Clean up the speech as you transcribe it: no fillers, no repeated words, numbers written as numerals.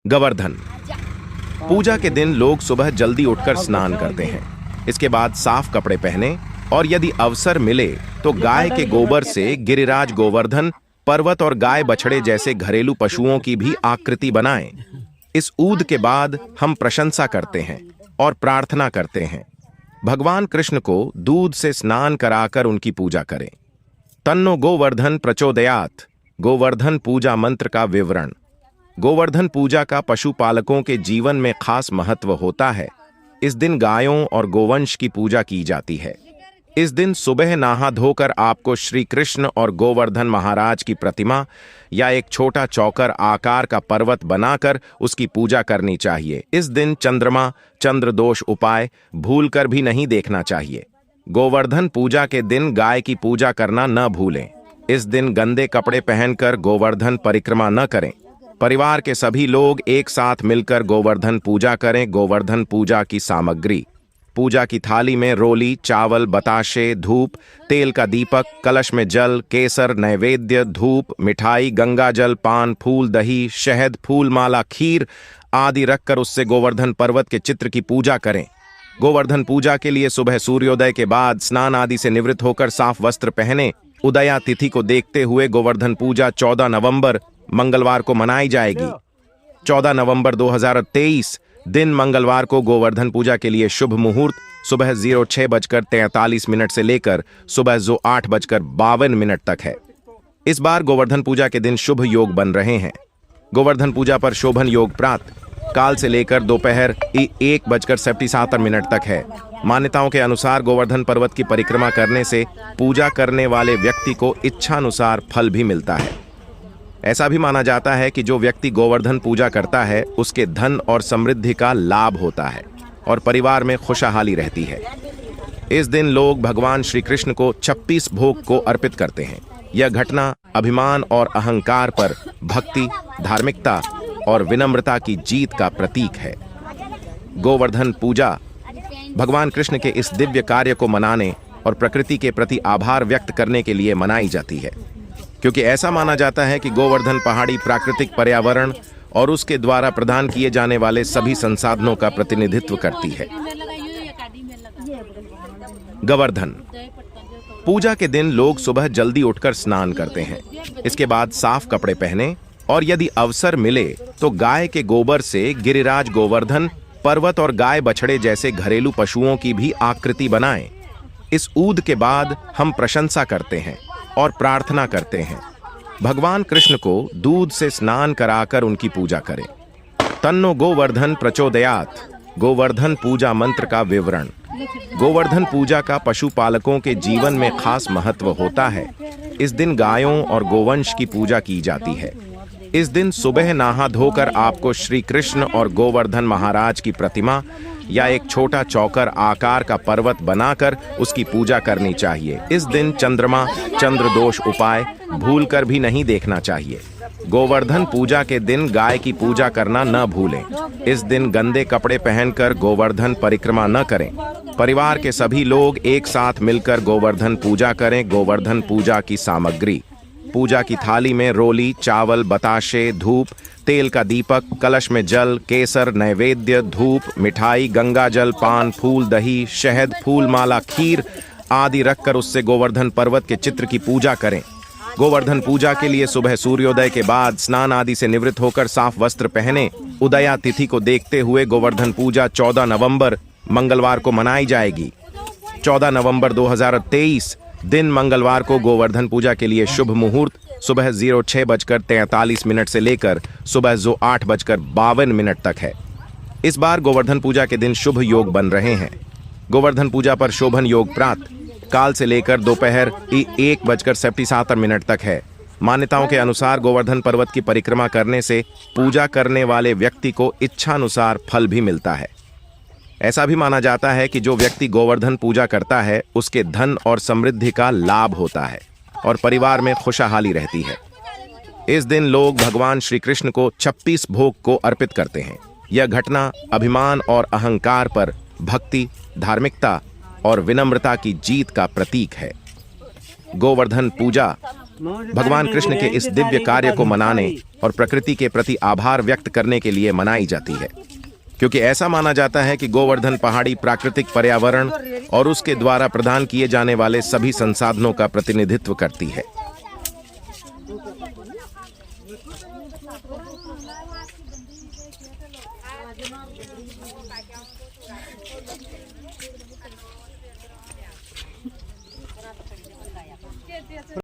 गोवर्धन पूजा के दिन लोग सुबह जल्दी उठकर स्नान करते हैं। इसके बाद साफ कपड़े पहने और यदि अवसर मिले तो गाय के गोबर से गिरिराज गोवर्धन पर्वत और गाय बछड़े जैसे घरेलू पशुओं की भी आकृति बनाएं। इस ऊद के बाद हम प्रशंसा करते हैं और प्रार्थना करते हैं। भगवान कृष्ण को दूध से स्नान कराकर उनकी पूजा करें। तन्नो गोवर्धन प्रचोदयात् गोवर्धन पूजा मंत्र का विवरण। गोवर्धन पूजा का पशुपालकों के जीवन में खास महत्व होता है। इस दिन गायों और गोवंश की पूजा की जाती है। इस दिन सुबह नहा धोकर आपको श्री कृष्ण और गोवर्धन महाराज की प्रतिमा या एक छोटा चौकर आकार का पर्वत बनाकर उसकी पूजा करनी चाहिए। इस दिन चंद्रमा चंद्र दोष उपाय भूलकर भी नहीं देखना चाहिए। गोवर्धन पूजा के दिन गाय की पूजा करना न भूलें। इस दिन गंदे कपड़े पहनकर गोवर्धन परिक्रमा न करें। परिवार के सभी लोग एक साथ मिलकर गोवर्धन पूजा करें। गोवर्धन पूजा की सामग्री: पूजा की थाली में रोली, चावल, बताशे, धूप, तेल का दीपक, कलश में जल, केसर, नैवेद्य, धूप, मिठाई, गंगा जल, पान, फूल, दही, शहद, फूल माला, खीर आदि रखकर उससे गोवर्धन पर्वत के चित्र की पूजा करें। गोवर्धन पूजा के लिए सुबह सूर्योदय के बाद स्नान आदि से निवृत्त होकर साफ वस्त्र पहने। उदया तिथि को देखते हुए गोवर्धन पूजा 14 नवंबर मंगलवार को मनाई जाएगी। 14 नवंबर 2023 दिन मंगलवार को गोवर्धन पूजा के लिए शुभ मुहूर्त सुबह 06:43 से लेकर सुबह 08:52 तक है। इस बार गोवर्धन पूजा के दिन शुभ योग बन रहे हैं। गोवर्धन पूजा पर शोभन योग प्रातः काल से लेकर दोपहर 1:47 तक है। मान्यताओं के अनुसार गोवर्धन पर्वत की परिक्रमा करने से पूजा करने वाले व्यक्ति को इच्छानुसार फल भी मिलता है। ऐसा भी माना जाता है कि जो व्यक्ति गोवर्धन पूजा करता है उसके धन और समृद्धि का लाभ होता है और परिवार में खुशहाली रहती है। इस दिन लोग भगवान श्री कृष्ण को 26 भोग को अर्पित करते हैं। यह घटना अभिमान और अहंकार पर भक्ति, धार्मिकता और विनम्रता की जीत का प्रतीक है। गोवर्धन पूजा भगवान कृष्ण के इस दिव्य कार्य को मनाने और प्रकृति के प्रति आभार व्यक्त करने के लिए मनाई जाती है, क्योंकि ऐसा माना जाता है कि गोवर्धन पहाड़ी प्राकृतिक पर्यावरण और उसके द्वारा प्रदान किए जाने वाले सभी संसाधनों का प्रतिनिधित्व करती है। गोवर्धन पूजा के दिन लोग सुबह जल्दी उठकर स्नान करते हैं। इसके बाद साफ कपड़े पहने और यदि अवसर मिले तो गाय के गोबर से गिरिराज गोवर्धन पर्वत और गाय बछड़े जैसे घरेलू पशुओं की भी आकृति बनाएं। इस ऊद के बाद हम प्रशंसा करते हैं और प्रार्थना करते हैं। भगवान कृष्ण को दूध से स्नान कराकर उनकी पूजा करें। तन्नो गोवर्धन प्रचोदयात् गोवर्धन पूजा मंत्र का विवरण। गोवर्धन पूजा का पशुपालकों के जीवन में खास महत्व होता है। इस दिन गायों और गोवंश की पूजा की जाती है। इस दिन सुबह नहा धोकर आपको श्री कृष्ण और गोवर्धन महाराज की प्रतिमा या एक छोटा चौकर आकार का पर्वत बनाकर उसकी पूजा करनी चाहिए। इस दिन चंद्रमा चंद्र दोष उपाय भूलकर भी नहीं देखना चाहिए। गोवर्धन पूजा के दिन गाय की पूजा करना न भूलें। इस दिन गंदे कपड़े पहनकर गोवर्धन परिक्रमा न करें। परिवार के सभी लोग एक साथ मिलकर गोवर्धन पूजा करें। गोवर्धन पूजा की सामग्री: पूजा की थाली में रोली, चावल, बताशे, धूप, तेल का दीपक, कलश में जल, केसर, नैवेद्य, धूप, मिठाई, गंगा जल, पान, फूल, दही, शहद, फूल माला, खीर आदि रखकर उससे गोवर्धन पर्वत के चित्र की पूजा करें। गोवर्धन पूजा के लिए सुबह सूर्योदय के बाद स्नान आदि से निवृत्त होकर साफ वस्त्र पहने। उदया तिथि को देखते हुए गोवर्धन पूजा 14 नवंबर मंगलवार को मनाई जाएगी। 14 नवंबर 2023 दिन मंगलवार को गोवर्धन पूजा के लिए शुभ मुहूर्त सुबह 06:43 से लेकर सुबह 08:52 तक है। इस बार गोवर्धन पूजा के दिन शुभ योग बन रहे हैं। गोवर्धन पूजा पर शोभन योग प्रातः काल से लेकर दोपहर 1:47 तक है। मान्यताओं के अनुसार गोवर्धन पर्वत की परिक्रमा करने से पूजा करने वाले व्यक्ति को इच्छानुसार फल भी मिलता है। ऐसा भी माना जाता है कि जो व्यक्ति गोवर्धन पूजा करता है उसके धन और समृद्धि का लाभ होता है और परिवार में खुशहाली रहती है। इस दिन लोग भगवान श्री कृष्ण को 26 भोग को अर्पित करते हैं। यह घटना अभिमान और अहंकार पर भक्ति, धार्मिकता और विनम्रता की जीत का प्रतीक है। गोवर्धन पूजा भगवान कृष्ण के इस दिव्य कार्य को मनाने और प्रकृति के प्रति आभार व्यक्त करने के लिए मनाई जाती है, क्योंकि ऐसा माना जाता है कि गोवर्धन पहाड़ी प्राकृतिक पर्यावरण और उसके द्वारा प्रदान किए जाने वाले सभी संसाधनों का प्रतिनिधित्व करती है।